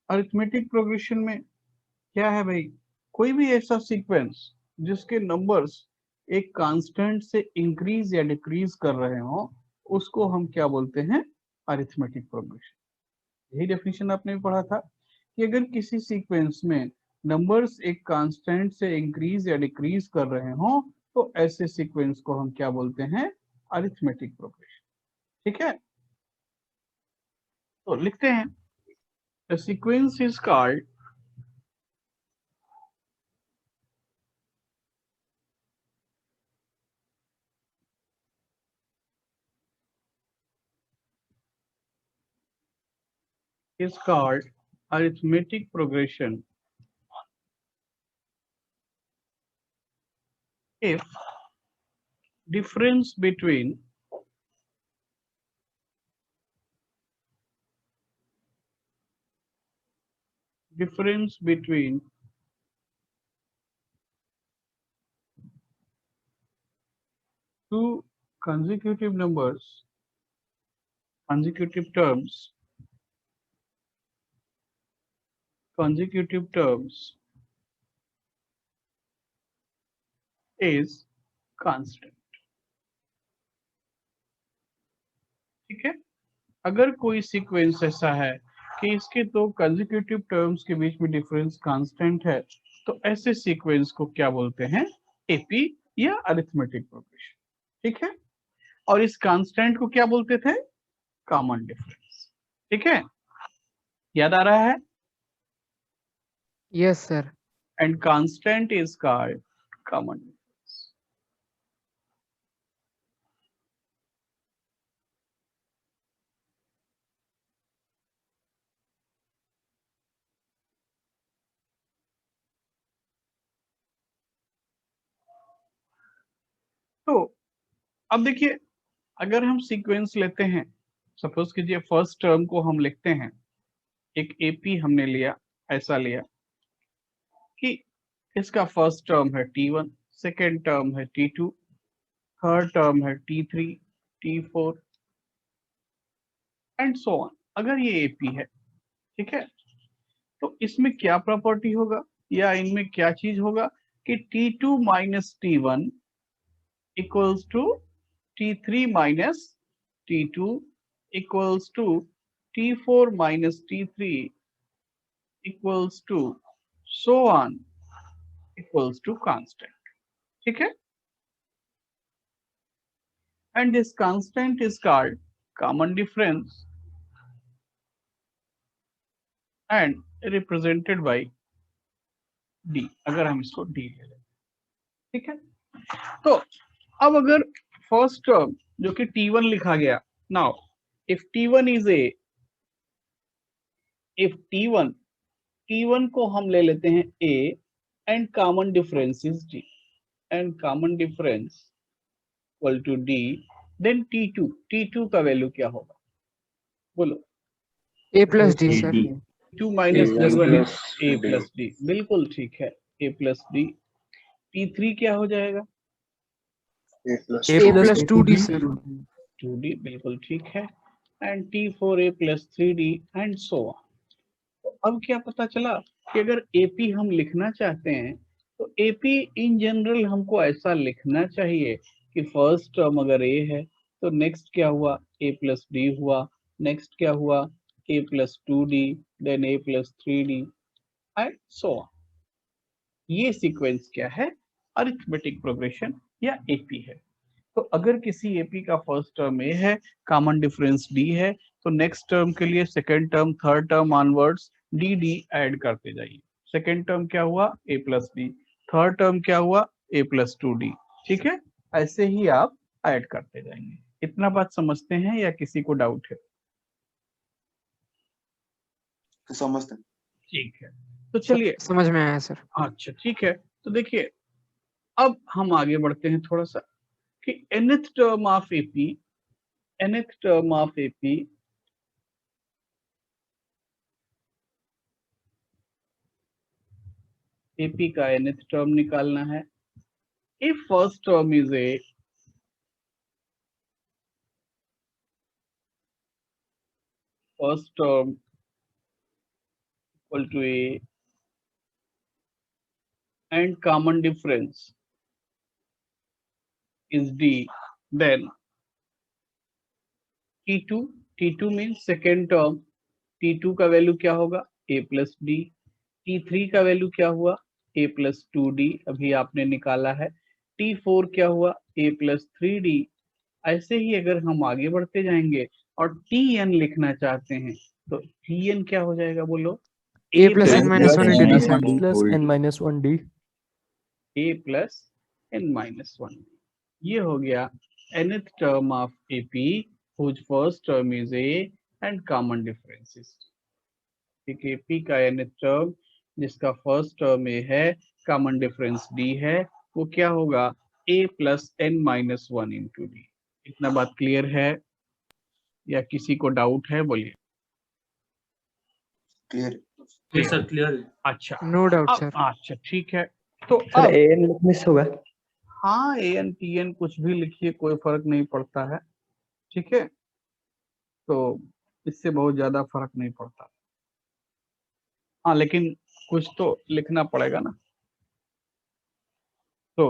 Arithmetic progression में क्या है भाई, कोई भी ऐसा सीक्वेंस जिसके नंबर्स एक कांस्टेंट से इंक्रीज या डिक्रीज कर रहे हो, उसको हम क्या बोलते हैं, अरिथमेटिक प्रोग्रेशन। यही डेफिनेशन आपने भी पढ़ा था कि अगर किसी सीक्वेंस में नंबर्स एक कांस्टेंट से इंक्रीज या डिक्रीज कर रहे हो, तो ऐसे सीक्वेंस को हम क्या बोलते हैं, अरिथमेटिक प्रोग्रेशन। ठीक है, तो लिखते हैं, the sequence is called arithmetic progression if difference between two consecutive numbers, consecutive terms is constant। ठीक है, अगर कोई सीक्वेंस ऐसा है कि इसके दो कंसेक्यूटिव टर्म्स के बीच में डिफरेंस कांस्टेंट है, तो ऐसे सीक्वेंस को क्या बोलते हैं, एपी या अरिथमेटिक प्रोग्रेशन। ठीक है, और इस कांस्टेंट को क्या बोलते थे, कॉमन डिफरेंस। ठीक है, याद आ रहा है, yes sir. And constant is called common difference. तो अब देखिए, अगर हम सीक्वेंस लेते हैं, सपोज कीजिए फर्स्ट टर्म को हम लिखते हैं, एक एपी हमने लिया, ऐसा लिया कि इसका फर्स्ट टर्म है T1, सेकेंड टर्म है T2, थर्ड टर्म है T3, T4 and so on. अगर ये एपी है, ठीक है, तो इसमें क्या प्रॉपर्टी होगा या इनमें क्या चीज होगा कि T2 minus T1 equals to T3 minus T2 equals to T4 minus T3 equals to so on equals to constant. ठीक है, and this constant is called common difference and represented by d, अगर हम इसको d ले लें। ठीक है, तो अब अगर फर्स्ट टर्म जो कि T1 लिखा गया, now if T1 is a, if T1 को हम ले लेते हैं a and common difference is d, and common difference equal to d, then T2 का वैल्यू क्या होगा, बोलो। A plus d sir. 2 minus A T1 plus a D। Plus d, बिल्कुल ठीक है, ए प्लस डी। T3 क्या हो जाएगा, A plus A plus two D sir. 2D, बिल्कुल ठीक है, and T4 A plus 3D and so on. तो अब क्या पता चला कि अगर AP हम लिखना चाहते हैं, तो AP इन जनरल हमको ऐसा लिखना चाहिए कि फर्स्ट टर्म अगर A है, तो नेक्स्ट क्या हुआ, A प्लस डी हुआ, नेक्स्ट क्या हुआ, A plus 2D, then A plus 3D and so on. ये सीक्वेंस क्या है, अरिथमेटिक प्रोग्रेशन या एपी है। तो अगर किसी एपी का फर्स्ट टर्म ए है, कॉमन डिफरेंस डी है, तो नेक्स्ट टर्म के लिए second term third term onwards D add करते जाइए। सेकेंड टर्म क्या हुआ, ए प्लस डी, थर्ड टर्म क्या हुआ, ए प्लस 2D। ठीक है, ऐसे ही आप ऐड करते जाएंगे। इतना बात समझते हैं या किसी को डाउट है? समझते हैं। ठीक है, तो चलिए, समझ में आया सर। अच्छा ठीक है, तो देखिए अब हम आगे बढ़ते हैं थोड़ा सा कि nth term of AP, nth term of AP AP का nth टर्म निकालना है। If first term is a, first term equal to A and common difference is D, then T2 means second term, T2 का value क्या होगा A plus D, T3 का value क्या हुआ A plus 2D, अभी आपने निकाला है, T4 क्या हुआ A प्लस 3D। ऐसे ही अगर हम आगे बढ़ते जाएंगे और Tn लिखना चाहते हैं तो Tn क्या हो जाएगा बोलो, A plus n minus 1 into D, sir. plus n minus 1d. A plus n minus 1, ये हो गया nth term of AP whose first term is A and common differences। ठीक है, AP का nth term जिसका फर्स्ट टर्म A है, common difference D है, वो क्या होगा A plus n minus 1 into D. इतना बात क्लियर है या किसी को डाउट है, बोलिए। क्लियर। Yes sir, clear है। अच्छा, No doubt, अब sir. अच्छा ठीक है, तो सर अब an मिस होगा। हाँ AN TN कुछ भी लिखिए, कोई फर्क नहीं पड़ता है, ठीक है, तो इससे बहुत ज्यादा फर्क नहीं पड़ता। हाँ लेकिन कुछ तो लिखना पड़ेगा ना। तो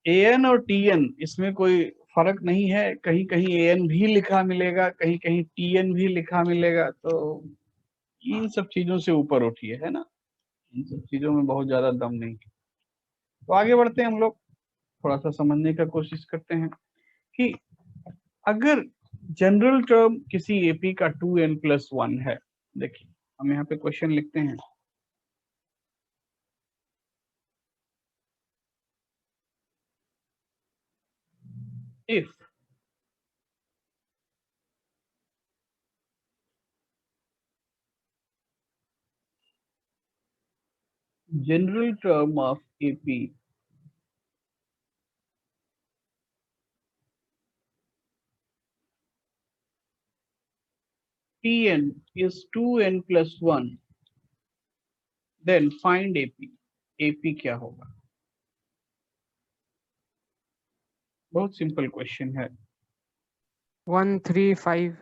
AN और TN इसमें कोई फर्क नहीं है, कहीं कहीं AN भी लिखा मिलेगा, कहीं कहीं TN भी लिखा मिलेगा, तो इन सब चीजों से ऊपर उठिए, है ना, इन सब चीजों में बहुत ज्यादा दम नहीं है। तो आगे बढ़ते हैं हम लोग, थोड़ा सा समझने का कोशिश करते हैं कि अगर जनरल टर्म किसी एपी का 2n+1 है, देखिए हम यहाँ पे क्वेश्चन लिखते हैं, if general term of AP Tn is 2n+1, then find AP। AP क्या होगा, बहुत सिंपल क्वेश्चन है। 1, 3, 5.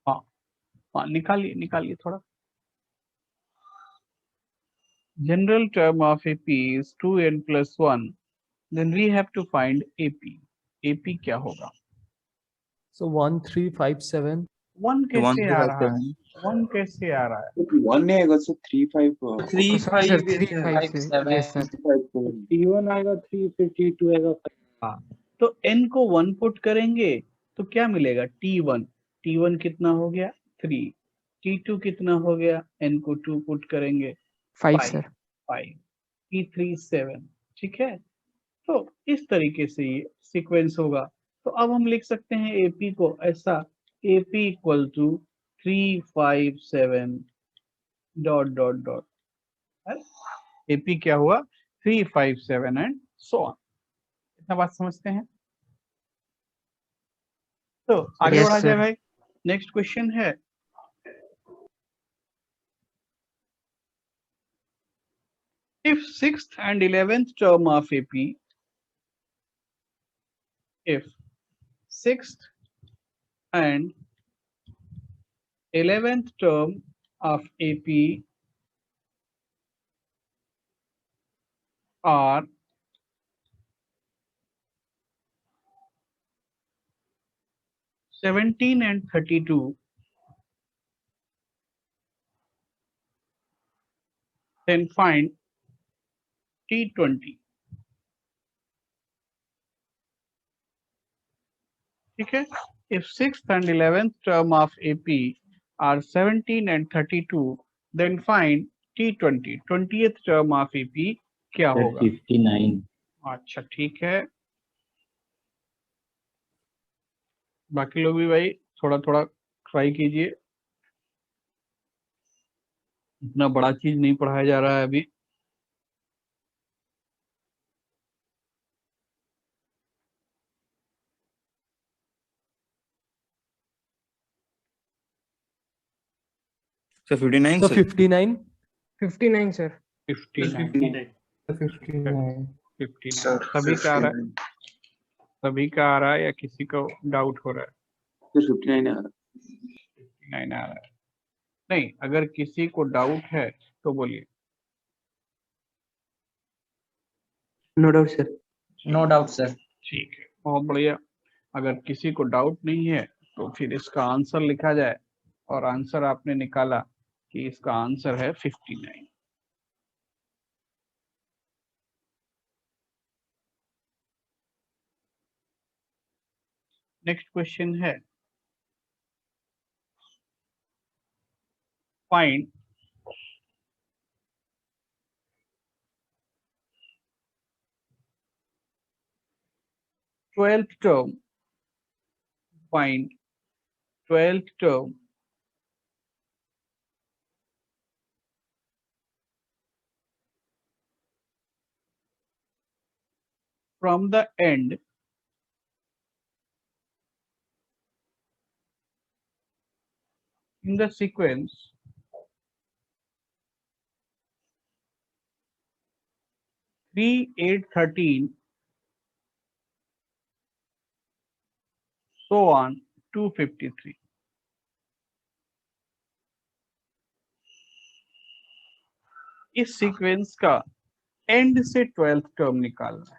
हाँ निकालिए निकालिए थोड़ा। General term of AP is 2n+1, then we have to find AP। AP क्या होगा, So 1 3 5 7 1 कैसे आ रहा है, 1 कैसे आ रहा है, 1 नहीं आएगा sir, 3 5 3 Sorry, sir. 5 3, 5, 6. Yes, sir. T1 आएगा 3, फिर T2 आएगा 5। हाँ तो n को 1 पुट करेंगे तो क्या मिलेगा T1, T1 कितना हो गया 3, T2 कितना हो गया, n को 2 पुट करेंगे 5, sir. 5, T3 7, ठीक है। तो इस तरीके से ये सीक्वेंस होगा। तो अब हम लिख सकते हैं AP को ऐसा, AP equal to 3 5 7 dot dot dot, AP क्या हुआ 3 5 7 एंड सो ऑन। इतना बात समझते हैं, तो आगे Yes, बढ़ा जाए sir. भाई। नेक्स्ट क्वेश्चन है, if 6th and 11th term of AP, if 6th and 11th term of AP are (17 and 32), then find T20। ठीक है, if 6th and 11th term of AP are 17 and 32, then find T20। 20th term of AP क्या होगा, 59। अच्छा ठीक है, बाकी लोग भी भाई थोड़ा थोड़ा ट्राई कीजिए, इतना बड़ा चीज नहीं पढ़ाया जा रहा है अभी। So 59 So sir. 59 59, sir. 59 59 59 sir सभी का आ रहा है, सभी का आ रहा है या किसी को डाउट हो रहा है, 59 आ रहा 59 आ रहा है। नहीं, अगर किसी को डाउट है तो बोलिए। No doubt, sir. No doubt sir. ठीक है, बहुत बढ़िया। अगर किसी को डाउट नहीं है तो फिर इसका आंसर लिखा जाए, और आंसर आपने निकाला कि इसका आंसर है 59। नेक्स्ट क्वेश्चन है, find twelfth term, find 12th term from the end in the sequence 3, 8, 13 so on 253। इस सीक्वेंस का एंड से 12th टर्म निकालना है।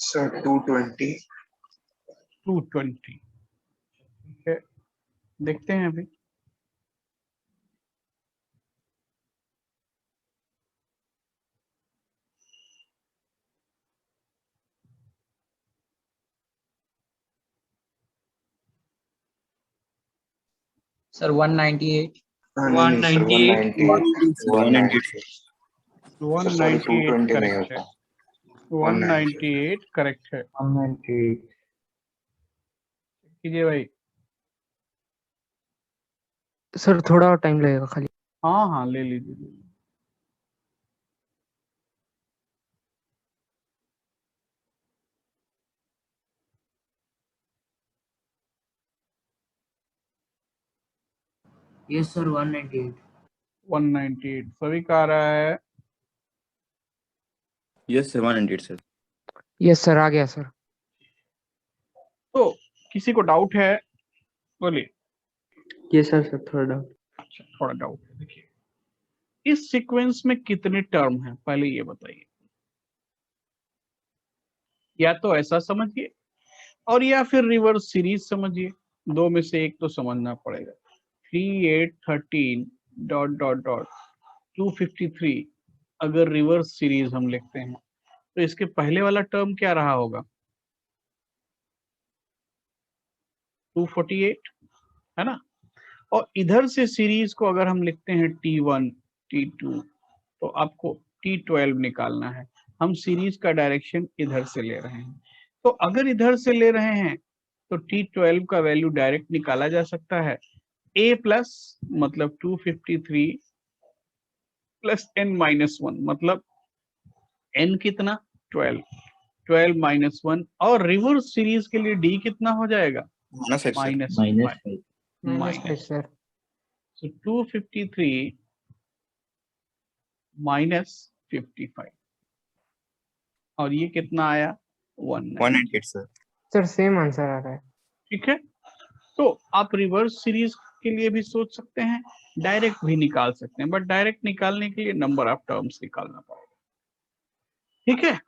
Sir, 220. 220। ठीक है, देखते हैं अभी। सर 198। नहीं सर 198 sorry 220 नहीं करेक्ट है, होता 198 करेक्ट है। 198. कीजिए भाई। सर थोड़ा और टाइम लगेगा खाली। हाँ हाँ, ले लीजिए। Yes sir 198। 198 सभी का आ रहा है। यस सर 198 सर। यस सर, आ गया सर। तो किसी को डाउट है, बोलिए। Yes, sir, थोड़ा doubt. अच्छा, थोड़ा डाउट है। देखिए, इस सीक्वेंस में कितने टर्म हैं पहले ये बताइए। या तो ऐसा समझिए, और या फिर रिवर्स सीरीज समझिए। दो में से एक तो समझना पड़ेगा। 3, 8, 13 डॉट डॉट डॉट 253 अगर रिवर्स सीरीज हम लिखते हैं तो इसके पहले वाला टर्म क्या रहा होगा? 248, है ना। और इधर से सीरीज को अगर हम लिखते हैं T1, T2, तो आपको T12 निकालना है। हम सीरीज का डायरेक्शन इधर से ले रहे हैं, तो अगर इधर से ले रहे हैं तो T12 का वैल्यू डायरेक्ट निकाला जा सकता है। A प्लस मतलब 253 प्लस n-1 मतलब n कितना? 12, 12 माइनस 1, और रिवर्स सीरीज के लिए D कितना हो जाएगा? -5 -5। -5 सर। So 253 -55, और ये कितना आया? 190। 198 सर। सर सेम आंसर आ रहा है। ठीक है, तो आप रिवर्स सीरीज के लिए भी सोच सकते हैं, डायरेक्ट भी निकाल सकते हैं, बट डायरेक्ट निकालने के लिए नंबर ऑफ टर्म्स निकालना पड़ेगा। ठीक है।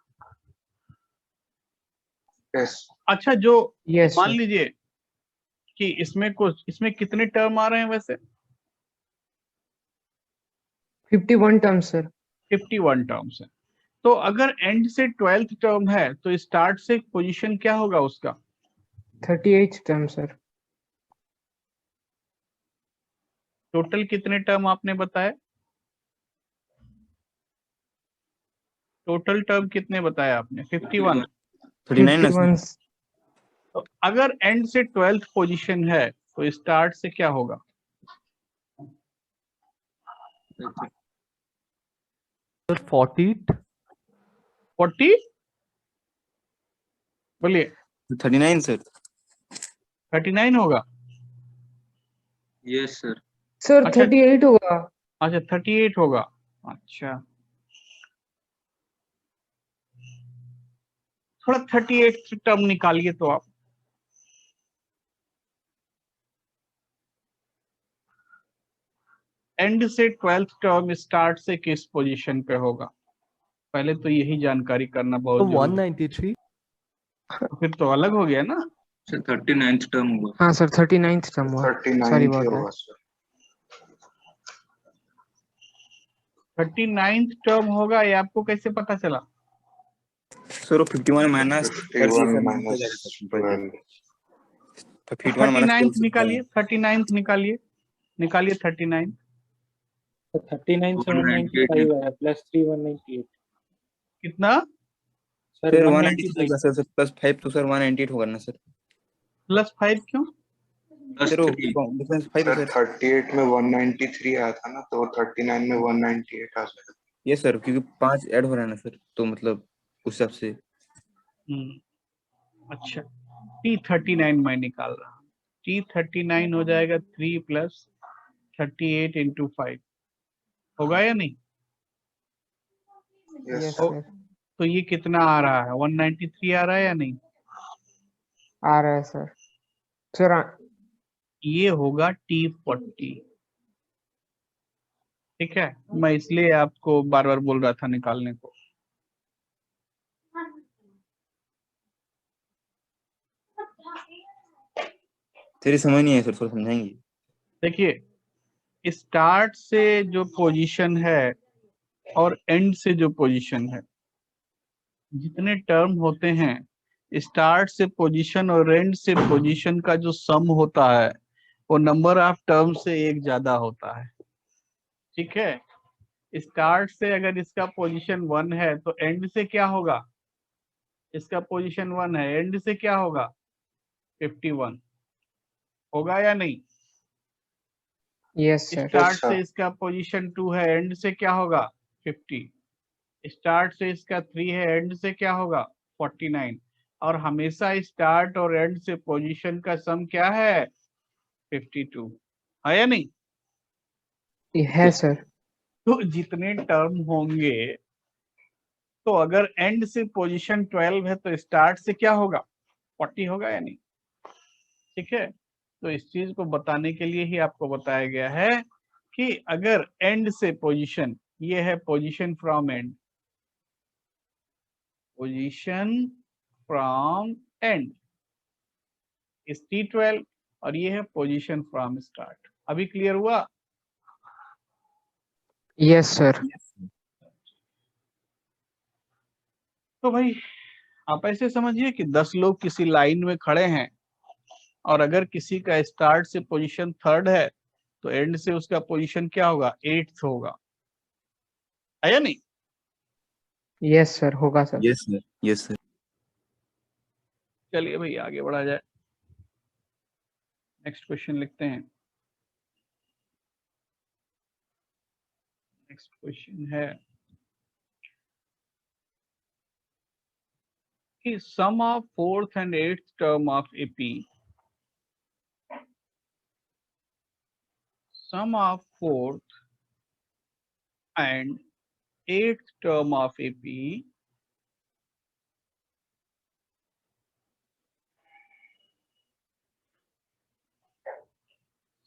yes अच्छा, जो यस मान सर। लीजिए कि इसमें कितने टर्म आ रहे हैं वैसे? 51 टर्म सर। 51 टर्म्स है। तो अगर एंड से 12th टर्म है तो स्टार्ट से पोजीशन क्या होगा उसका? 38 टर्म सर। टोटल कितने टर्म आपने बताया? टोटल टर्म कितने बताया आपने? 51। 39 ना सर। 51 तो अगर एंड से 12th पोजीशन है तो स्टार्ट से क्या होगा? Sir 40. 40, बोलिए। 39 सर। 39 होगा। Yes sir. सर अच्छा। 38 होगा। अच्छा, 38 होगा। अच्छा, थोड़ा 38 टर्म निकालिए तो आप। एंड से 12th टर्म स्टार्ट से किस पोजीशन पे होगा? पहले तो यही जानकारी करना बहुत तो जरूरी 193 है। फिर तो अलग हो गया ना। सर 39th टर्म होगा। हाँ सर 39th टर्म हुआ, 39 सॉरी ही अबाउट होगा दैट। सर। 39th टर्म होगा, ये आपको कैसे पता चला? Sir 51 minus 51 minus 12 51 minus 39th निकालिए, 39th निकालिए, निकालिए 39। तो 39 से 195 आया प्लस 3 198 कितना? सर सर 193 195 होगा सर, प्लस 5 तो सर 198 होगा ना सर। प्लस 5 क्यों? सर डिफरेंस 5 है सर सर। 38 में 193 आया था ना, तो 39 में 198 आ जाएगा। ये सर क्योंकि 5 ऐड हो रहा है ना सर, तो मतलब उस हिसाब से। अच्छा, T39 मैं निकाल रहा हूँ। T39 हो जाएगा 3 प्लस 38 इंटू 5, होगा या नहीं? Yes yes sir. सर, तो ये कितना आ रहा है? 193 आ रहा है या नहीं? आ रहा है सर। सर ये होगा T40। ठीक है, मैं इसलिए आपको बार बार बोल रहा था निकालने को। तेरी समझ नहीं है सर, थोड़ा समझाएंगे? देखिए, स्टार्ट से जो पोजीशन है और एंड से जो पोजीशन है, जितने टर्म होते हैं, स्टार्ट से पोजीशन और एंड से पोजीशन का जो सम होता है वो नंबर ऑफ टर्म से एक ज्यादा होता है। ठीक है, स्टार्ट से अगर इसका पोजीशन 1 है तो एंड से क्या होगा? इसका पोजीशन 1 है, एंड से क्या होगा? 51 होगा या नहीं? Yes sir, start sir. से इसका पोजीशन 2 है, एंड से क्या होगा? 50। स्टार्ट से इसका 3 है, एंड से क्या होगा? 49। और हमेशा स्टार्ट और एंड से पोजीशन का सम क्या है? 52 है या नहीं? है सर। तो जितने टर्म होंगे, तो अगर एंड से पोजीशन 12 है तो स्टार्ट से क्या होगा? 40 होगा या नहीं? ठीक है, तो इस चीज को बताने के लिए ही आपको बताया गया है कि अगर एंड से पोजीशन, ये है position from and, position from and is T12, और ये है पोजीशन फ्रॉम स्टार्ट। अभी क्लियर हुआ? Yes sir. तो भाई आप ऐसे समझिए कि 10 लोग किसी लाइन में खड़े हैं, और अगर किसी का स्टार्ट से पोजीशन 3rd है तो एंड से उसका पोजीशन क्या होगा? 8th होगा, है या नहीं? यस सर, होगा sir. Yes sir, yes sir. चलिए भाई आगे बढ़ा जाए, नेक्स्ट क्वेश्चन लिखते हैं। नेक्स्ट क्वेश्चन है कि sum of 4th and 8th term of AP, sum of 4th and 8th term of AP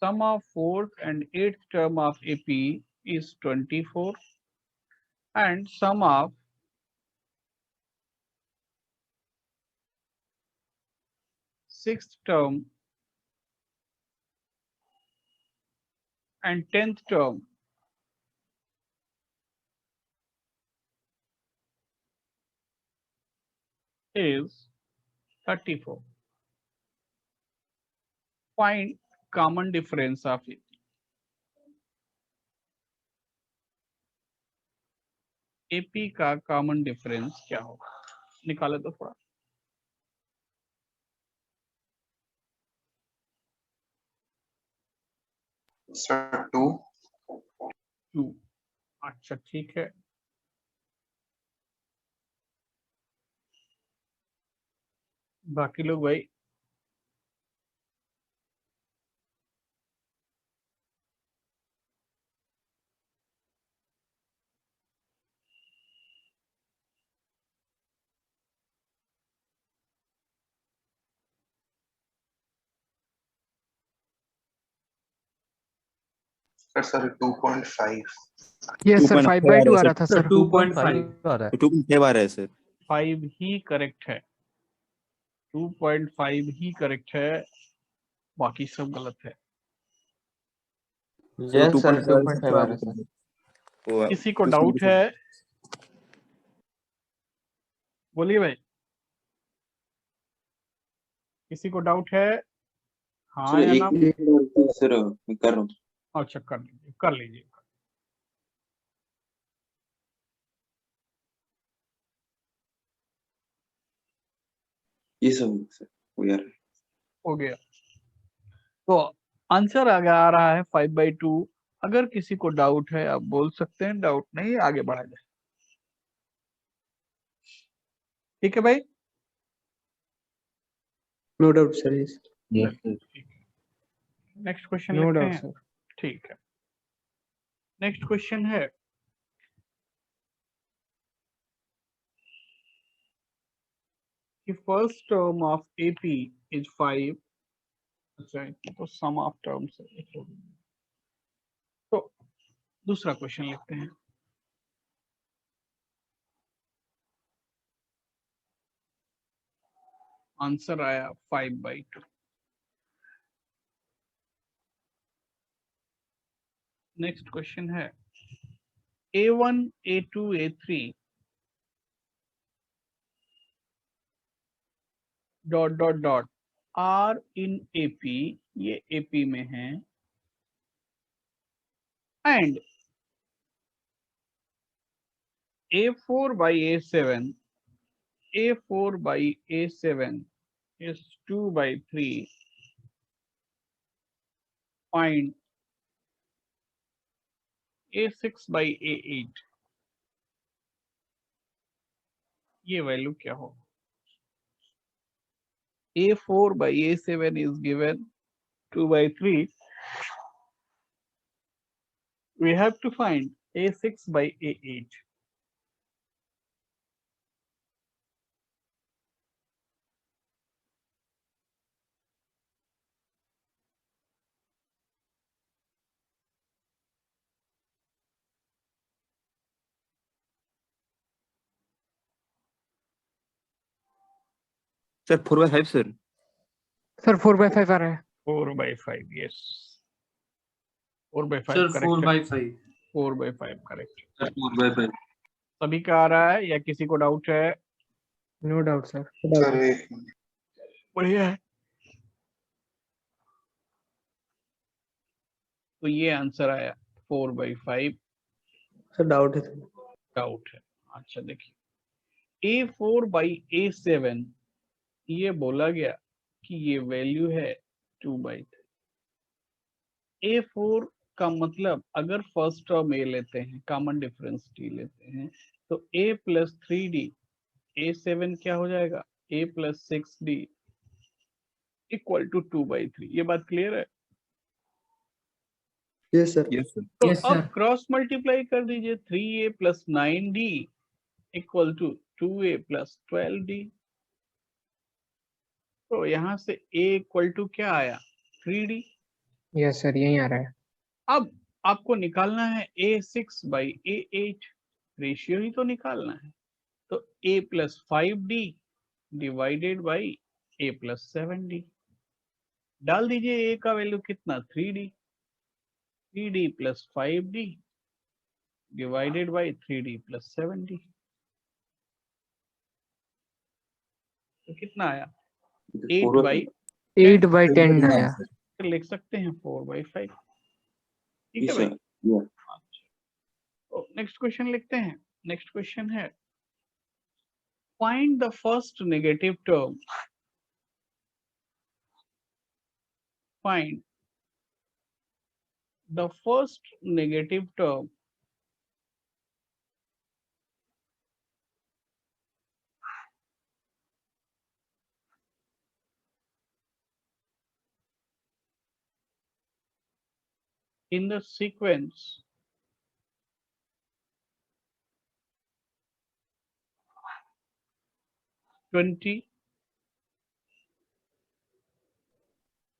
sum of 4th and 8th term of AP is 24, and sum of 6th term and 10th term is 34. Find common difference of it. AP का common difference क्या होगा? निकाले तो थोड़ा। Sir 2। 2। अच्छा ठीक है, बाकी लोग भाई? सर 2.5। यस सर 5/2 आ रहा था सर सर। 2.5 आ रहा है 2.5 आ रहा है सर। 5 ही करेक्ट है, 2.5 ही करेक्ट है, बाकी सब गलत है। यस सर 2.5 आ रहा है सर। किसी को डाउट है? बोलिए भाई, किसी को डाउट है? हाँ या ना? सर मैं कर रहा हूँ। अच्छा कर लीजिए, कर लीजिए। ये सब सर हो यार। हो गया। तो आंसर आ रहा है 5/2। अगर किसी को डाउट है आप बोल सकते हैं, डाउट नहीं आगे बढ़ा जाए। ठीक है भाई, no doubt sir. Next question no लिखते डाउट हैं। सर। ठीक है, नेक्स्ट क्वेश्चन है कि first term of AP is 5। अच्छा, तो सम ऑफ टर्म्स है। तो दूसरा क्वेश्चन लिखते हैं। आंसर आया 5/2। नेक्स्ट क्वेश्चन है A1 A2 A3 dot dot dot are in AP, ये एपी में है, and A4 by A7, A4 by A7 is 2/3, find A6 by A8, ये वैल्यू क्या होगा? A4 by A7 is given 2/3. We have to find A6 by A8. Sir 4/5 sir. Sir 4/5 आ रहा है। 4/5, yes. 4/5 sir correct है। 4/5 4/5 correct. Sir 4/5 सभी का आ रहा है या किसी को डाउट है? No doubt sir. सर एक मिनट। बढ़िया है। तो ये आंसर आया 4/5। सर डाउट है। डाउट है? अच्छा देखिए, A4 by A7 ये बोला गया कि ये वैल्यू है 2/3। A4 का मतलब अगर फर्स्ट टर्म A लेते हैं, कॉमन डिफरेंस D लेते हैं, तो A plus 3D, A7 क्या हो जाएगा? A plus 6D equal to 2/3। ये बात क्लियर है? Yes sir. Yes sir. तो यस अब सर क्रॉस मल्टीप्लाई कर दीजिए, 3A plus 9D equal to 2A plus 12D। तो यहाँ से A इक्वल टू क्या आया? 3D। यस सर यही आ रहा है। अब आपको निकालना है A6 by A8, रेशियो ही तो निकालना है। तो A plus 5D divided by A plus 7D। डाल दीजिए, A का वैल्यू कितना? 3D, 3D plus 5D divided by 3D plus 7D। तो कितना आया? 8/10। 8/10 आया। तो लिख सकते हैं 4/5। ठीक है यस भाई। सर। तो नेक्स्ट क्वेश्चन लिखते हैं। नेक्स्ट क्वेश्चन है find the first negative term, find the first negative term in the sequence 20,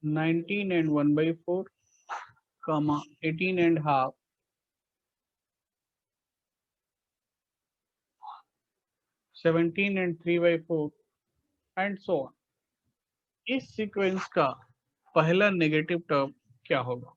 19 and 1/4, comma 18 and half, 17 and 3/4 and so on. इस सीक्वेंस का पहला नेगेटिव टर्म क्या होगा?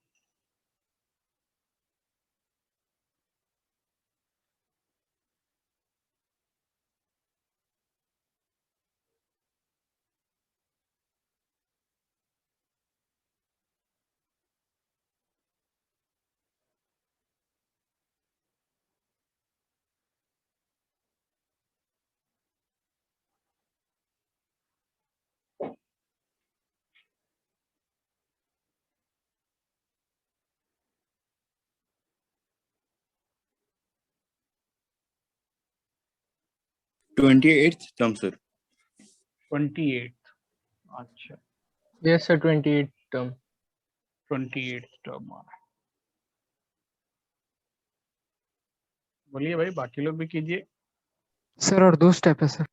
Twenty eight term sir. 28. अच्छा, Yes, sir. 28 term. 28 term आ रहा है। बोलिए भाई, बाकी लोग भी कीजिए। सर और 2 स्टेप है सर।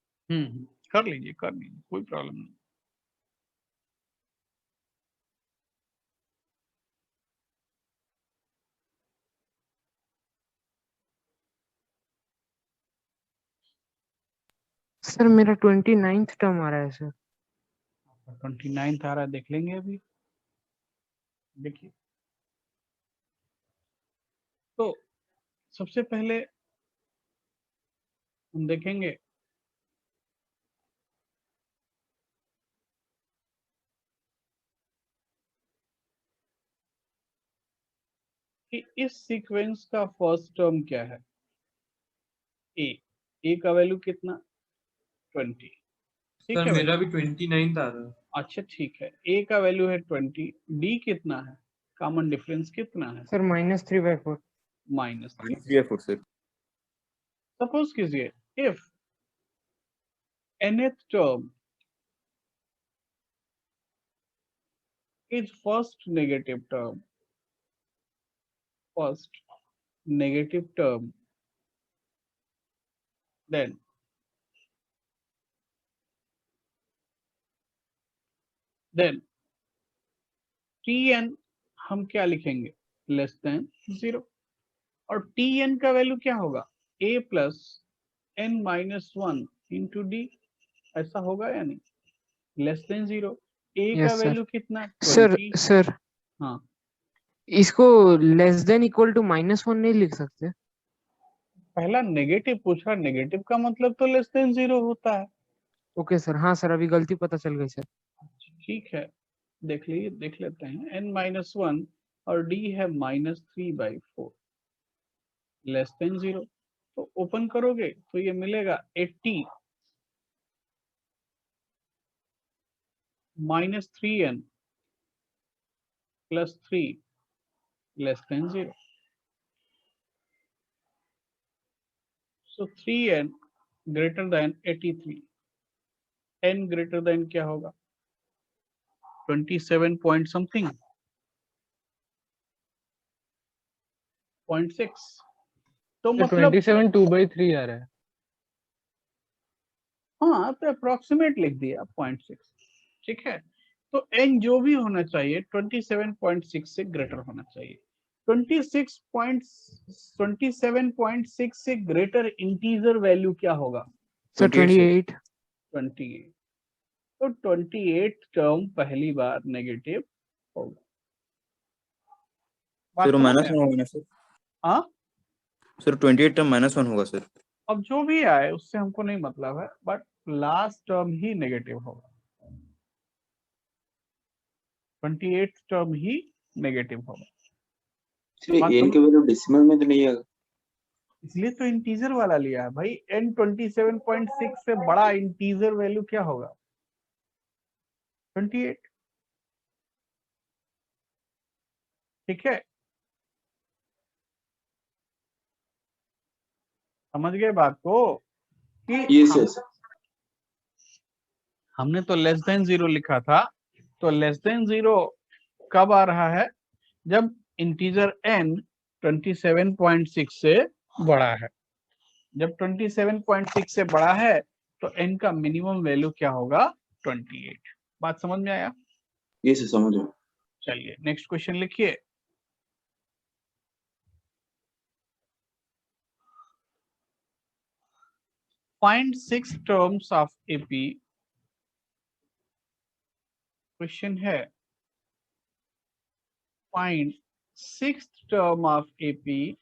कर लीजिए कोई प्रॉब्लम नहीं। सर मेरा 29th टर्म आ रहा है सर। 29 आ रहा है, देख लेंगे अभी। देखिए, तो सबसे पहले हम देखेंगे कि इस सीक्वेंस का फर्स्ट टर्म क्या है। ए का वैल्यू कितना? 20। ठीक सर है मेरा भाई? भी 29 आ रहा है। अच्छा ठीक है, ए का वैल्यू है 20, डी कितना है? कॉमन डिफरेंस कितना है? सर -3/4। -3/4 सर। सपोज कीजिए if nth term is first negative term, then tn हम क्या लिखेंगे? Less than 0। और tn का वैल्यू क्या होगा? a plus n-1 into D, ऐसा होगा या नहीं? Less than 0। a का यस सर। वैल्यू कितना? सर 20। सर हाँ, इसको लेस देन इक्वल टू -1 नहीं लिख सकते? पहला नेगेटिव पूछा, नेगेटिव का मतलब तो लेस देन 0 होता है। Okay sir. हाँ सर, अभी गलती पता चल गई सर। ठीक है, देख लेते हैं। n-1 और d है -3/4 लेस देन 0। तो ओपन करोगे तो ये मिलेगा 80 -3n + 3 लेस देन 0। सो 3n greater than 83। n greater than क्या होगा? 27 पॉइंट समथिंग 0.6। तो मतलब 27 2/3 आ रहा है। हाँ, तो अप्रोक्सीमेट लिख दिया 0.6। ठीक है, तो n जो भी होना चाहिए 27.6 से ग्रेटर होना चाहिए। 27.6 से ग्रेटर इंटीजर वैल्यू क्या होगा? सर 28। 28। तो 28 टर्म पहली बार नेगेटिव होगा। सर बात समझ -1 में? होगा ना सर? हाँ, सर 28 टर्म -1 होगा सर। अब जो भी आए उससे हमको नहीं मतलब है, but last term he negative होगा। 28 टर्म ही नेगेटिव होगा। बात एन समझ- के वैल्यू डेसिमल में तो नहीं आएगा? इसलिए तो इंटीजर वाला लिया है भाई। n 27.6 से बड़ा इंटीजर वैल्यू क्या होगा? 28। ठीक है, समझ गए बात को? कि यस यस। हमने तो लेस देन 0 लिखा था, तो लेस देन 0 कब आ रहा है? जब इंटीजर n 27.6 से बड़ा है। जब 27.6 से बड़ा है तो n का मिनिमम वैल्यू क्या होगा? 28। बात समझ में आया? यस समझ गया। चलिए नेक्स्ट क्वेश्चन लिखिए। Find 6 terms of AP. Question है, find 6th term of AP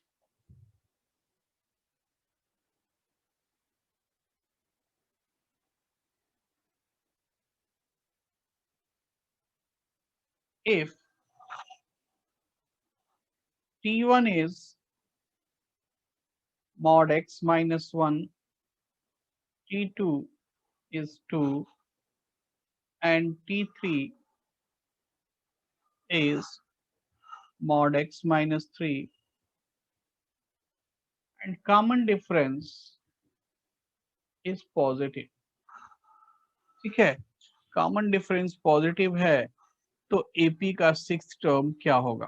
if T1 is mod x minus 1, T2 is 2, and T3 is mod x minus 3, and common difference is positive. ठीक है, common difference positive है तो AP का 6th term क्या होगा?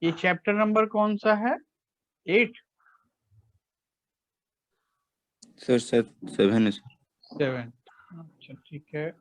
ये chapter number कौन सा है? 8? सर 7 है सर। 7। अच्छा ठीक है,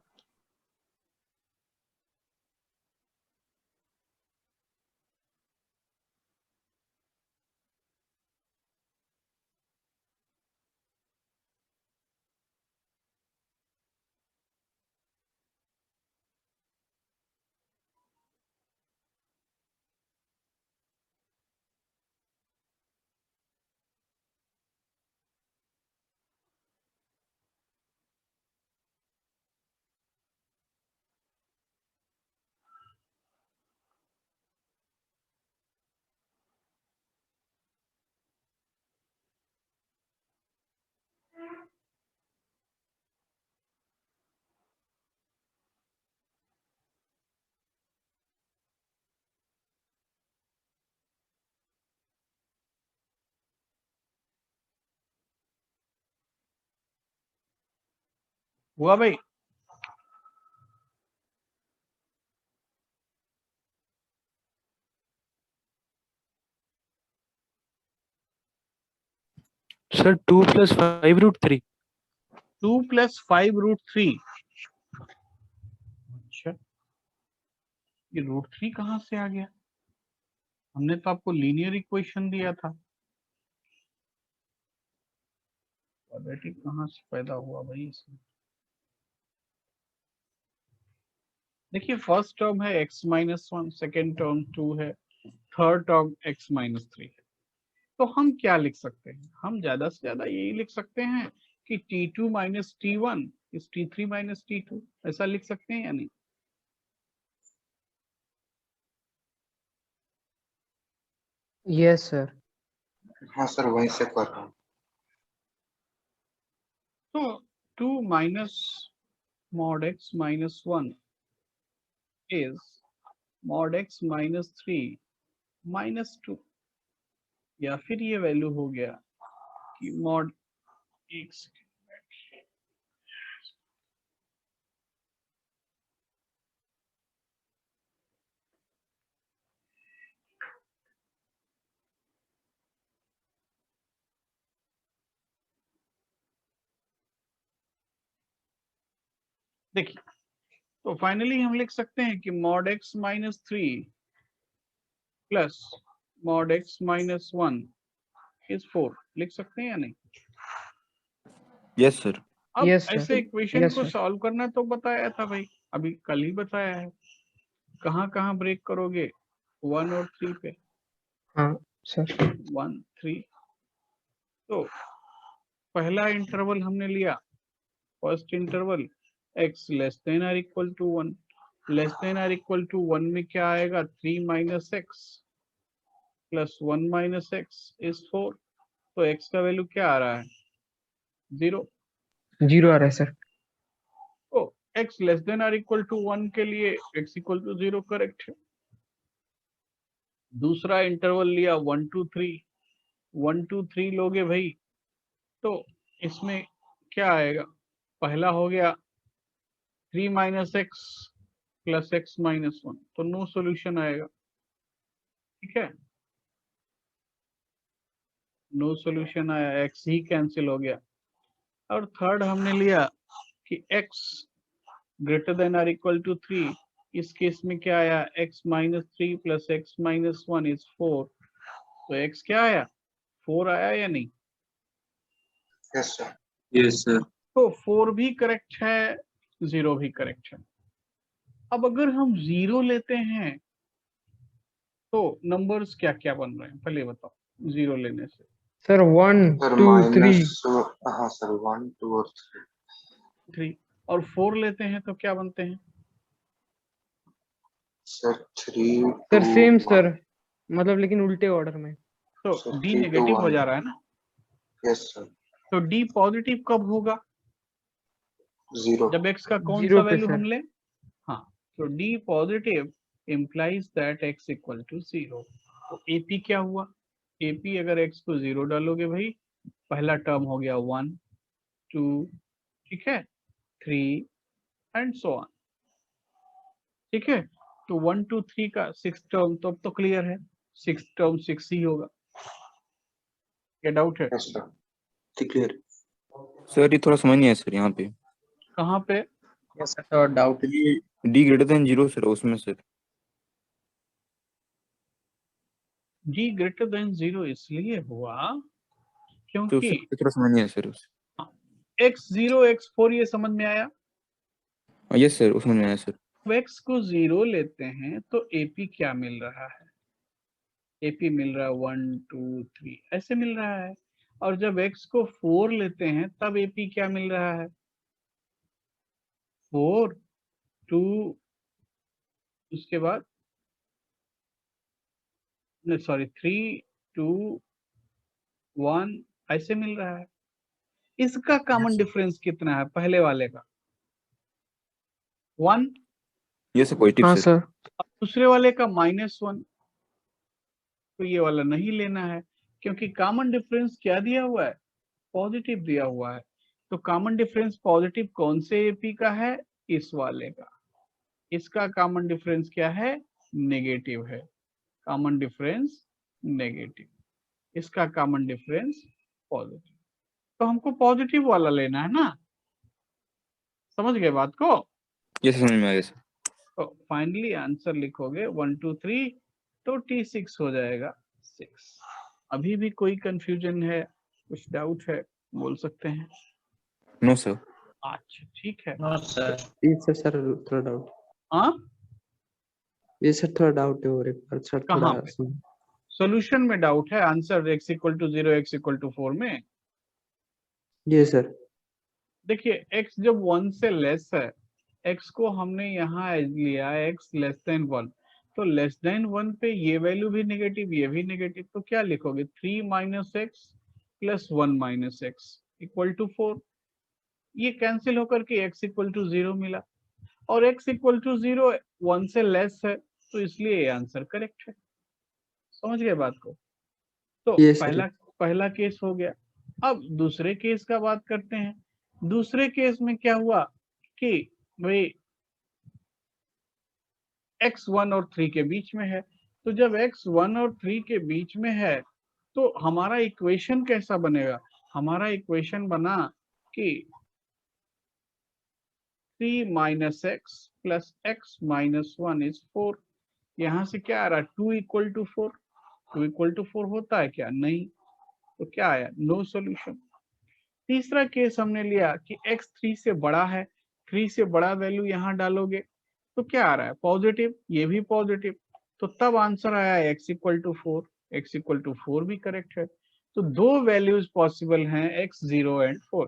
हुआ भाई? सर 2 + 5√3। 2 + 5√3। अच्छा, ये √3 कहाँ से आ गया? हमने तो आपको लीनियर इक्वेशन दिया था। क्वाड्रेटिक कहाँ से पैदा हुआ भाई इसमें? देखिए, फर्स्ट टर्म है x - 1, सेकेंड टर्म 2 है, थर्ड टर्म x - 3 है। तो हम क्या लिख सकते हैं? हम ज्यादा से ज्यादा यही लिख सकते हैं कि T2 - T1 is T3 - T2, ऐसा लिख सकते हैं या नहीं? yes sir, हाँ सर, वहीं से कर रहा हूँ। तो 2 minus mod x minus 1 is mod x minus 3 minus 2, या फिर ये वैल्यू हो गया कि mod x। देखिए, तो फाइनली हम लिख सकते हैं कि mod x minus 3 plus mod x minus 1 is 4, लिख सकते हैं या नहीं? Yes sir. अब yes sir, ऐसे इक्वेशन yes को sir, सॉल्व करना तो बताया था भाई, अभी कल ही बताया है। कहाँ कहाँ ब्रेक करोगे? 1 और 3 पे। हाँ sir, 1 3। तो पहला इंटरवल हमने लिया first interval x less than और इक्वल टू 1, लेस देन और इक्वल टू 1 में क्या आएगा 3 minus x plus 1 minus x is 4, तो x का वैल्यू क्या आ रहा है 0। 0 आ रहा है सर। तो x लेस देन और इक्वल टू 1 के लिए x इक्वल टू 0 करेक्ट है। दूसरा इंटरवल लिया 1 2 3, 1 2 3 लोगे भाई तो इसमें क्या आएगा, पहला हो गया 3 minus x plus x minus 1, तो नो सॉल्यूशन आएगा, ठीक है, नो सॉल्यूशन आया, x ही कैंसिल हो गया। और थर्ड हमने लिया कि x ग्रेटर देन और इक्वल टू 3, इस केस में क्या आया x minus 3 plus x minus 1 is 4, तो x क्या आया 4 आया या नहीं, यस सर। Yes sir. तो 4 भी करेक्ट है 0 भी करेक्ट है। अब अगर हम 0 लेते हैं तो नंबर्स क्या क्या बन रहे हैं पहले बताओ 0 लेने से। सर 1 सर 2 3 माइनस, हाँ सर 1 2 और 3। 3 और 4 लेते हैं तो क्या बनते हैं सर 3 सर 2 सेम 1। सर, मतलब लेकिन उल्टे ऑर्डर में। तो सर डी 3 2 नेगेटिव हो 1। जा रहा है ना, यस सर। तो डी पॉजिटिव कब होगा 0। जब x का कौन 0 सा पे वैल्यू हम सर। ले, हाँ, तो D positive implies that x equal to 0। तो AP क्या हुआ, AP अगर x को 0 डालोगे भाई पहला टर्म हो गया 1 2, ठीक है, 3 एंड सो ऑन, ठीक है, तो 1 2 3 का 6 टर्म तो अब तो क्लियर है, 6 टर्म 6 ही होगा, क्या डाउट है यस सर। क्लियर। सर ये थोड़ा समझ नहीं आया सर यहाँ पे, कहाँ पे, Yes, sir. So doubt. D greater than 0 sir उसमें सर, d ग्रेटर देन 0 इसलिए हुआ तो क्योंकि उससे थोड़ा समझ नहीं आया सर उस। x0 x4 ये समझ में आया, यस सर उसमें नहीं आया सर। तो x को 0 लेते हैं तो AP क्या मिल रहा है, AP मिल रहा है 1 2 3 ऐसे मिल रहा है, और जब x को 4 लेते हैं तब AP क्या मिल रहा है 4 2, उसके बाद सॉरी 3 2 1 ऐसे मिल रहा है। इसका कॉमन डिफरेंस कितना है पहले वाले का 1, यस सर पॉजिटिव हाँ सर। सर। दूसरे वाले का -1, तो ये वाला नहीं लेना है क्योंकि कॉमन डिफरेंस क्या दिया हुआ है पॉजिटिव दिया हुआ है, तो कॉमन डिफरेंस पॉजिटिव कौन से AP का है इस वाले का, इसका कॉमन डिफरेंस क्या है नेगेटिव है, कॉमन डिफरेंस नेगेटिव, इसका कॉमन डिफरेंस पॉजिटिव, तो हमको पॉजिटिव वाला लेना है ना, समझ गए बात को। यस समझ में आ गया सर। तो फाइनली आंसर लिखोगे 1 2 3 तो T6 हो जाएगा 6। अभी भी कोई कंफ्यूजन है, कुछ डाउट है बोल सकते हैं। No sir. अच्छा ठीक है, No, sir. ये सर थोड़ा डाउट, हाँ ये सर थोड़ा डाउट है और एक बार सर कहाँ थोड़ा पे? सुन। सॉल्यूशन में डाउट है, answer x equal to 0 x equal to 4 में ये सर देखिए x जब 1 से लेस है, x को हमने यहाँ लिया x लेस देन 1, तो लेस देन 1 पे ये वैल्यू भी नेगेटिव ये भी नेगेटिव, तो क्या लिखोगे 3 minus x plus 1 minus x equal to 4, ये कैंसिल होकर के x इक्वल टू 0 मिला, और x इक्वल टू 0 1 से लेस है तो इसलिए ये आंसर करेक्ट है, समझ गए बात को। तो ये सर पहला केस हो गया। अब दूसरे केस का बात करते हैं। दूसरे केस में क्या हुआ कि भाई x 1 और 3 के बीच में है, तो जब x 1 और 3 के बीच में है तो हमारा इक्वेशन कैसा बनेगा, हमारा इक्वेशन बना कि 3 minus x plus x minus 1 is 4, यहाँ से क्या आ रहा है 2 इक्वल टू 4, 2 इक्वल टू 4 होता है क्या, नहीं, तो क्या आया नो सॉल्यूशन। तीसरा केस हमने लिया कि x 3 से बड़ा है, 3 से बड़ा वैल्यू यहाँ डालोगे तो क्या आ रहा है पॉजिटिव, ये भी पॉजिटिव, तो तब आंसर आया x equal to 4, x equal to 4 भी करेक्ट है। तो दो वैल्यूज पॉसिबल हैं x 0 एंड 4।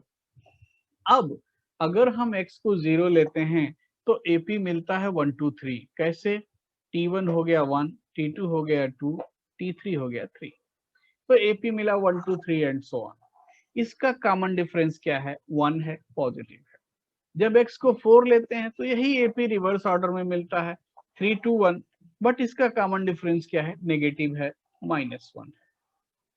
अब अगर हम x को 0 लेते हैं तो AP मिलता है 1 2 3। कैसे? T1 हो गया 1, T2 हो गया 2, T3 हो गया 3। तो AP मिला 1 2 3 एंड सो ऑन। इसका कॉमन डिफरेंस क्या है? 1 है, पॉजिटिव है। जब x को 4 लेते हैं तो यही AP रिवर्स ऑर्डर में मिलता है 3 2 1, बट इसका कॉमन डिफरेंस क्या है? नेगेटिव है, -1 है।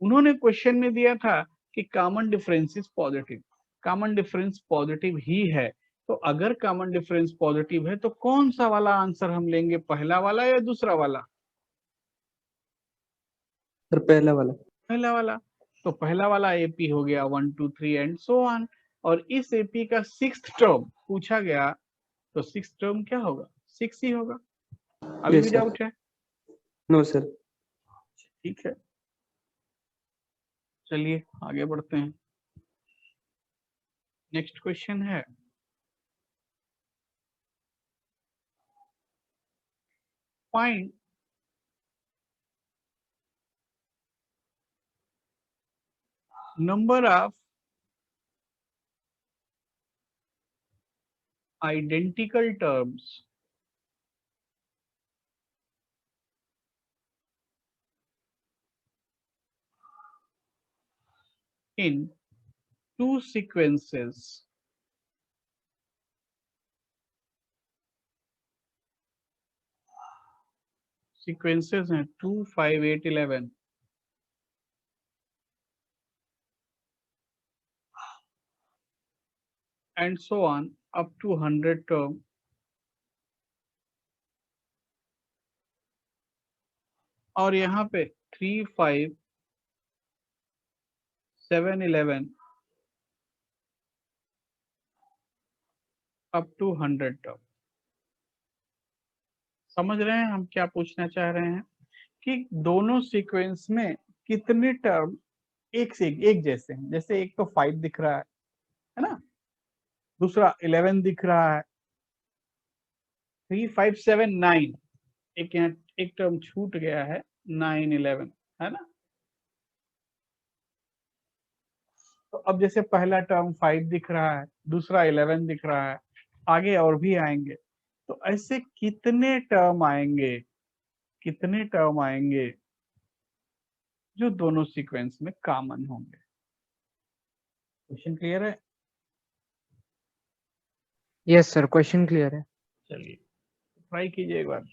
उन्होंने क्वेश्चन में दिया था कि common difference is positive. Common difference positive ही है, तो अगर कॉमन डिफरेंस पॉजिटिव है तो कौन सा वाला आंसर हम लेंगे, पहला वाला या दूसरा वाला? सर पहला वाला। पहला वाला। तो पहला वाला AP हो गया 1 2 3 एंड सो ऑन। और इस AP का 6th टर्म पूछा गया, तो 6th टर्म क्या होगा? 6 ही होगा। अभी यस भी सर। डाउट है? No sir. ठीक है, चलिए आगे बढ़ते हैं। नेक्स्ट क्वेश्चन है, find number of identical terms in two sequences हैं 2 5 8 11 and so on up to 100 term, और यहाँ पे 3 5 7 11 up to 100 term। समझ रहे हैं हम क्या पूछना चाह रहे हैं? कि दोनों सीक्वेंस में कितने टर्म एक से एक जैसे हैं। जैसे एक तो 5 दिख रहा है ना, दूसरा 11 दिख रहा है, 3 5 7 9, एक यहाँ एक टर्म छूट गया है 9 11, है ना। तो अब जैसे पहला टर्म 5 दिख रहा है, दूसरा 11 दिख रहा है, आगे और भी आएंगे, तो ऐसे कितने टर्म आएंगे, कितने टर्म आएंगे जो दोनों सीक्वेंस में कॉमन होंगे? क्वेश्चन क्लियर है? यस सर, क्वेश्चन क्लियर है। चलिए ट्राई कीजिए एक बार।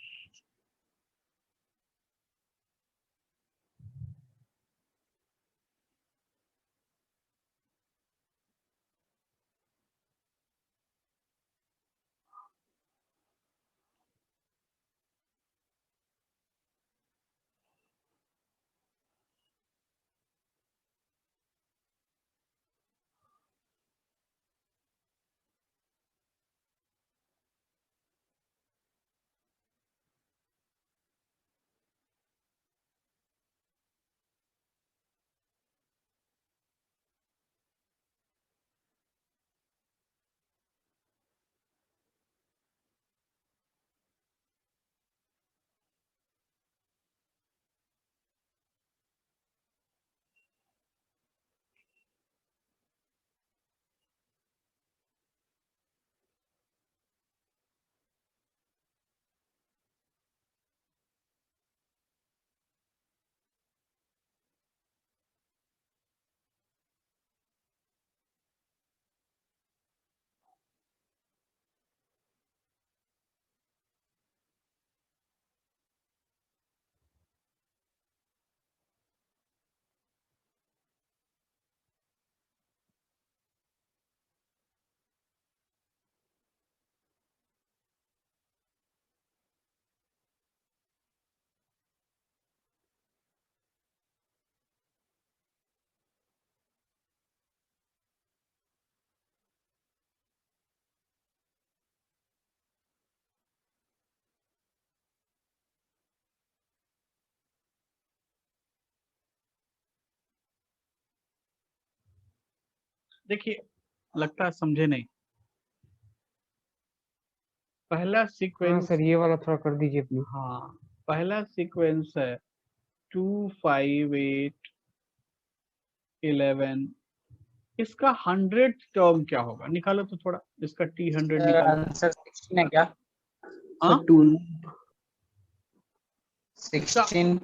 देखिए लगता है समझे नहीं। पहला हाँ सीक्वेंस, सर, ये वाला थोड़ा कर दीजिए प्लीज। हाँ पहला सीक्वेंस है 2 5 8 11 इसका 100th टर्म क्या होगा? निकालो तो थोड़ा, इसका T100 निकालो। आंसर 16 है क्या? हाँ? सर 2 16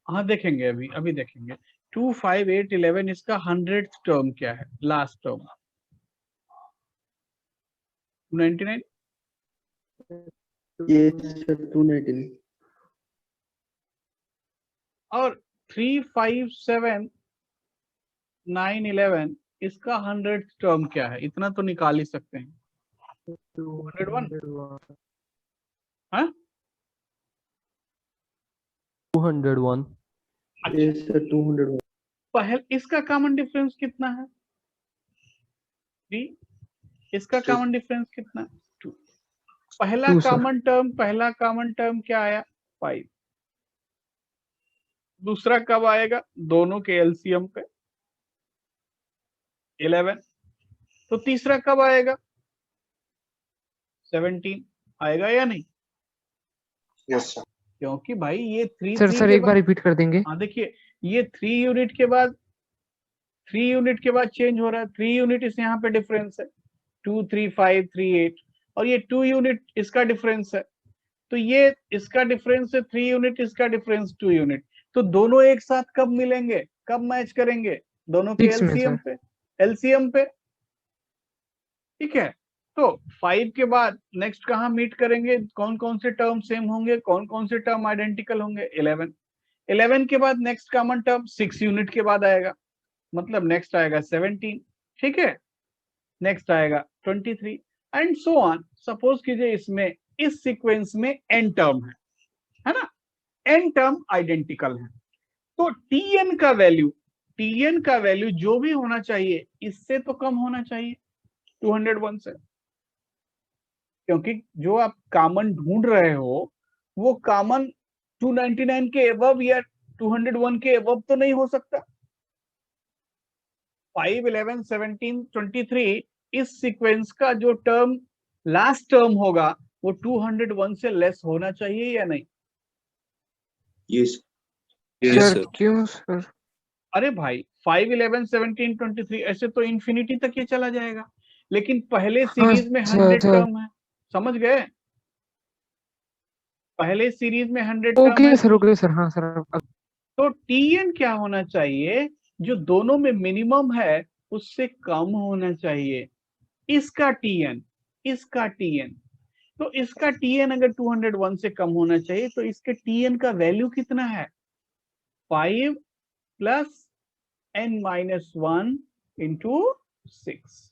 हाँ देखेंगे, अभी देखेंगे। 2 5 8 11 इसका 100th टर्म क्या है? Last term 299। ये सर 299 और 3 5 7 9 11 इसका 100th टर्म क्या है? इतना तो निकाल ही सकते हैं। 201। हाँ 201। ये सर 201 पहले इसका कॉमन डिफरेंस कितना है? 3। इसका कॉमन डिफरेंस कितना है? 2। पहला 2 सर कॉमन टर्म क्या आया? 5। दूसरा कब आएगा? दोनों के एलसीएम पे 11। तो तीसरा कब आएगा? 17 आएगा या नहीं? Yes sir. क्योंकि भाई ये 3 सर 3 सर के एक बार बाद, रिपीट कर देंगे। हाँ देखिए ये 3 यूनिट के बाद चेंज हो रहा है। 3 यूनिट इस यहाँ पे डिफरेंस है, 2 3 5 3 8, और ये 2 यूनिट इसका डिफरेंस है। तो ये इसका डिफरेंस है 3 यूनिट, इसका डिफरेंस 2 यूनिट। तो दोनों एक साथ कब मिलेंगे, कब मैच करेंगे? दोनों के 6 में एलसीएम पे। ठीक है, तो 5 के बाद नेक्स्ट कहाँ मीट करेंगे? कौन कौन से टर्म सेम होंगे, कौन कौन से टर्म आइडेंटिकल होंगे? 11 के बाद नेक्स्ट कॉमन टर्म 6 यूनिट के बाद आएगा, मतलब नेक्स्ट आएगा 17। ठीक है, नेक्स्ट आएगा 23 एंड सो ऑन। सपोज कीजिए इसमें इस सीक्वेंस में n टर्म है ना, n टर्म आइडेंटिकल है, तो tn का वैल्यू जो भी होना चाहिए इससे तो कम होना चाहिए 201 से, क्योंकि जो आप कॉमन ढूंढ रहे हो वो कॉमन 299 के अबव या 201 के अबव तो नहीं हो सकता। 5 11 17 23 इस सीक्वेंस का जो टर्म लास्ट टर्म होगा वो 201 से लेस होना चाहिए या नहीं? यस सर क्यों सर? अरे भाई 5 11 17 23 ऐसे तो इंफिनिटी तक ये चला जाएगा, लेकिन पहले सीरीज में 100 टर्म है, समझ गए? पहले सीरीज में 100 टर्म है, ओके सर हाँ सर। तो टीएन क्या होना चाहिए? जो दोनों में मिनिमम है उससे कम होना चाहिए। इसका टीएन तो इसका टीएन अगर 201 से कम होना चाहिए तो इसके टीएन का वैल्यू कितना है? 5 प्लस n-1 इंटू 6।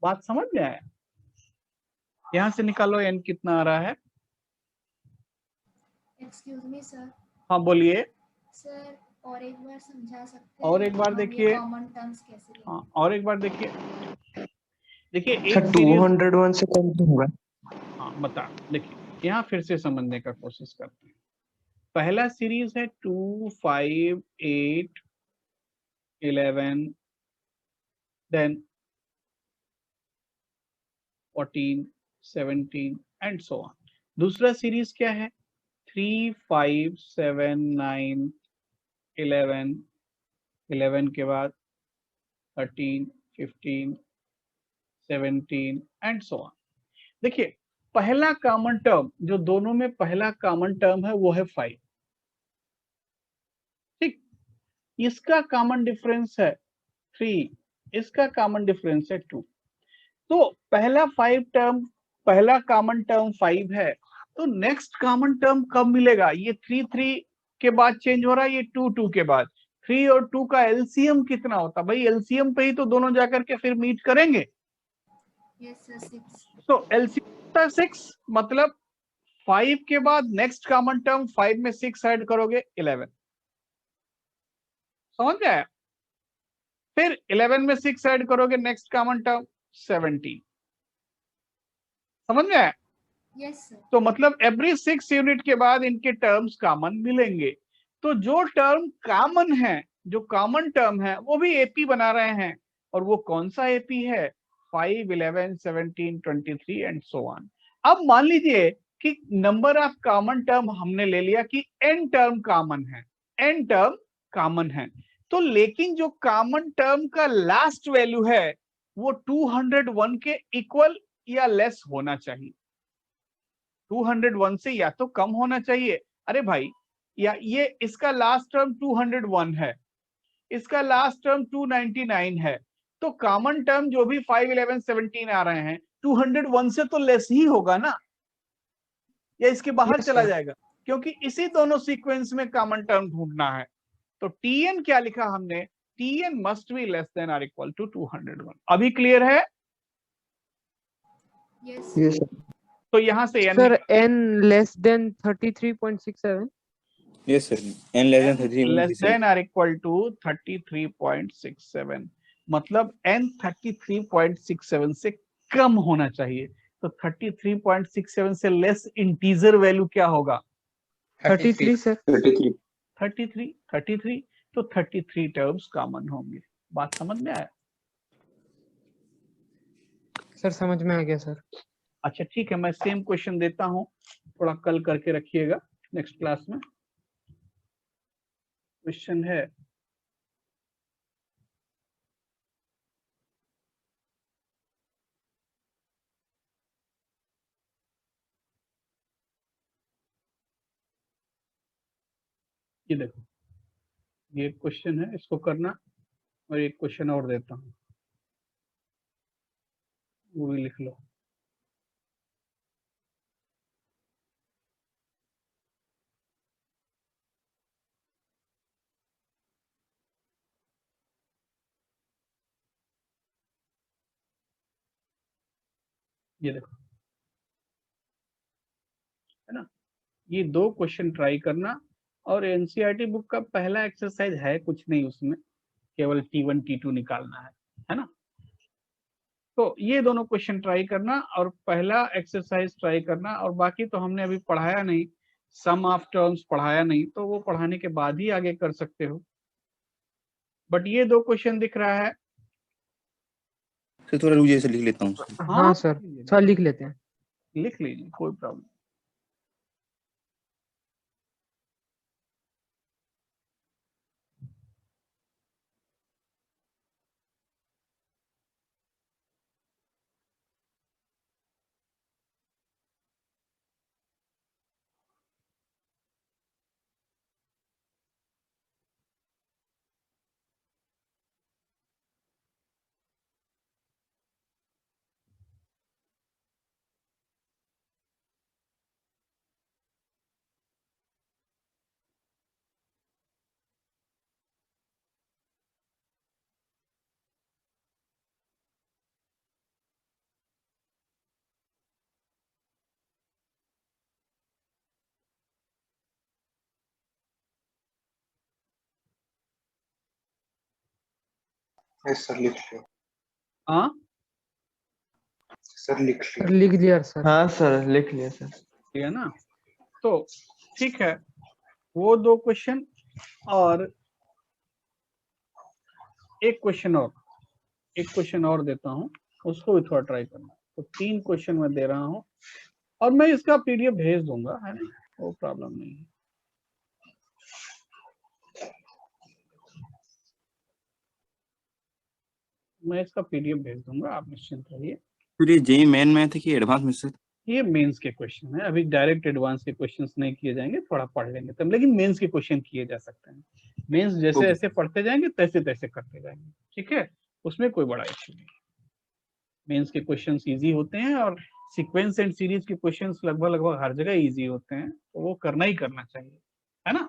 बात समझ में आया? यहां से निकालो n कितना आ रहा है। Excuse me sir. हाँ बोलिए। सर और एक बार समझा सकते हैं? और एक बार देखिए। कॉमन टर्म्स कैसे लेंगे? हाँ और एक बार देखिए एक सर सीरीज 201 से कम तो होगा। हाँ बता, देखिए यहाँ फिर से समझने का कोशिश करते हैं। पहला सीरीज है 2 5 8 11 देन 14 17 एंड सो ऑन। दूसरा सीरीज क्या है? 3 5 7 9 11 11 के बाद 13 15 17 एंड सो ऑन। देखिए पहला कॉमन टर्म जो दोनों में पहला कॉमन टर्म है वो है 5। ठीक, इसका कॉमन डिफरेंस है 3, इसका कॉमन डिफरेंस है 2। तो पहला कॉमन टर्म 5 है, तो नेक्स्ट कॉमन टर्म कब मिलेगा? ये 3 3 के बाद चेंज हो रहा है, ये 2 2 के बाद। 3 और 2 का एलसीएम कितना होता? भाई एलसीएम पे ही तो दोनों जाकर के फिर मीट करेंगे। Yes sir 6। तो एलसीएम 6, मतलब 5 के बाद नेक्स्ट कॉमन टर्म 5 में 6 ऐड करोगे 11। समझ में आया? फिर 11 में 6 ऐड करोगे नेक्स्ट कॉमन टर्म 17। समझ में आया? Yes sir. तो मतलब एवरी 6 यूनिट के बाद इनके टर्म्स कॉमन मिलेंगे। तो जो टर्म कॉमन है, जो कॉमन टर्म है वो भी एपी बना रहे हैं, और वो कौन सा एपी है? 5 11 17 23 एंड सो ऑन। अब मान लीजिए कि नंबर ऑफ कॉमन टर्म हमने ले लिया कि n टर्म कॉमन है, n टर्म कॉमन है, तो लेकिन जो कॉमन टर्म का लास्ट वैल्यू है वो 201 के इक्वल या लेस होना चाहिए। 201 से या तो कम होना चाहिए, अरे भाई, या ये इसका लास्ट टर्म 201 है, इसका लास्ट टर्म 299 है, तो कॉमन टर्म जो भी 5, 11, 17 आ रहे हैं 201 से तो लेस ही होगा ना, या इसके बाहर चला जाएगा, क्योंकि इसी दोनों सीक्वेंस में कॉमन टर्म ढूंढना है। तो Tn क्या लिखा हमने, Tn must be less than और इक्वल टू 201। अभी क्लियर है? Yes. Yes, sir. तो यहां से n Sir, n less than 33.67. Yes sir, n less than 33 less than और इक्वल टू 33.67, मतलब n 33.67 से कम होना चाहिए। तो 33.67 से लेस इंटीजर वैल्यू क्या होगा? 33 sir. 33. 33, तो 33 टर्म्स कॉमन होंगे। बात समझ में आया? सर समझ में आ गया सर। अच्छा ठीक है, मैं सेम क्वेश्चन देता हूं, थोड़ा कल करके रखिएगा नेक्स्ट क्लास में। क्वेश्चन है ये, देखो ये एक क्वेश्चन है, इसको करना, और एक क्वेश्चन और देता हूं, वो भी लिख लो। ये देखो, है ना, ये 2 क्वेश्चन ट्राई करना, और एनसीईआरटी बुक का पहला एक्सरसाइज है कुछ नहीं, उसमें केवल T1 T2 निकालना है ना। तो ये दोनों क्वेश्चन ट्राई करना और पहला एक्सरसाइज ट्राई करना, और बाकी तो हमने अभी पढ़ाया नहीं, सम ऑफ टर्म्स पढ़ाया नहीं, तो वो पढ़ाने के बाद ही आगे कर सकते हो। बट ये 2 क्वेश्चन दिख रहा है। सर थोड़ा रुक जाइए सर, लिख लेता हूँ सर। हाँ सर, सर लिख लेते हैं। लिख लीजिए, कोई प्रॉब्लम। यस सर, लिख लिया हाँ सर, लिख सर लिया। लिख दिया सर। हाँ सर, लिख लिया सर। ठीक है ना। तो ठीक है, वो 2 क्वेश्चन और एक क्वेश्चन और देता हूं, उसको भी थोड़ा ट्राई करना। तो 3 क्वेश्चन मैं दे रहा हूं, और मैं इसका पीडीएफ भेज दूंगा, है ना, वो प्रॉब्लम नहीं है। मैं इसका पीडीएफ भेज दूंगा, आप निश्चिंत रहिए। फिर ये जेई मेन में थे कि एडवांस में सर? ये मेंस के क्वेश्चन है, अभी डायरेक्ट एडवांस के क्वेश्चंस नहीं किए जाएंगे, थोड़ा पढ़ लेंगे तब, लेकिन मेंस के क्वेश्चन किए जा सकते हैं। मेंस जैसे Okay. जैसे पढ़ते जाएंगे तैसे तैसे करते जाएंगे, ठीक है, उसमें कोई बड़ा इश्यू नहीं। मेंस के क्वेश्चंस इजी होते हैं, और सीक्वेंस एंड सीरीज के क्वेश्चंस लगभग हर जगह इजी होते हैं, तो वो करना ही करना चाहिए, है ना।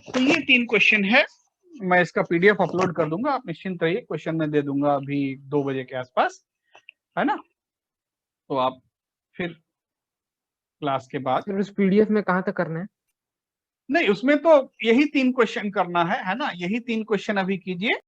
तो ये 3 क्वेश्चन है, मैं इसका पीडीएफ अपलोड कर दूंगा, आप निश्चिंत रहिए। क्वेश्चन मैं दे दूंगा अभी 2 बजे के आसपास, है ना। तो आप फिर क्लास के बाद, सर उस पीडीएफ में कहाँ तक करना है? नहीं उसमें तो यही 3 क्वेश्चन करना है ना, यही 3 क्वेश्चन अभी कीजिए।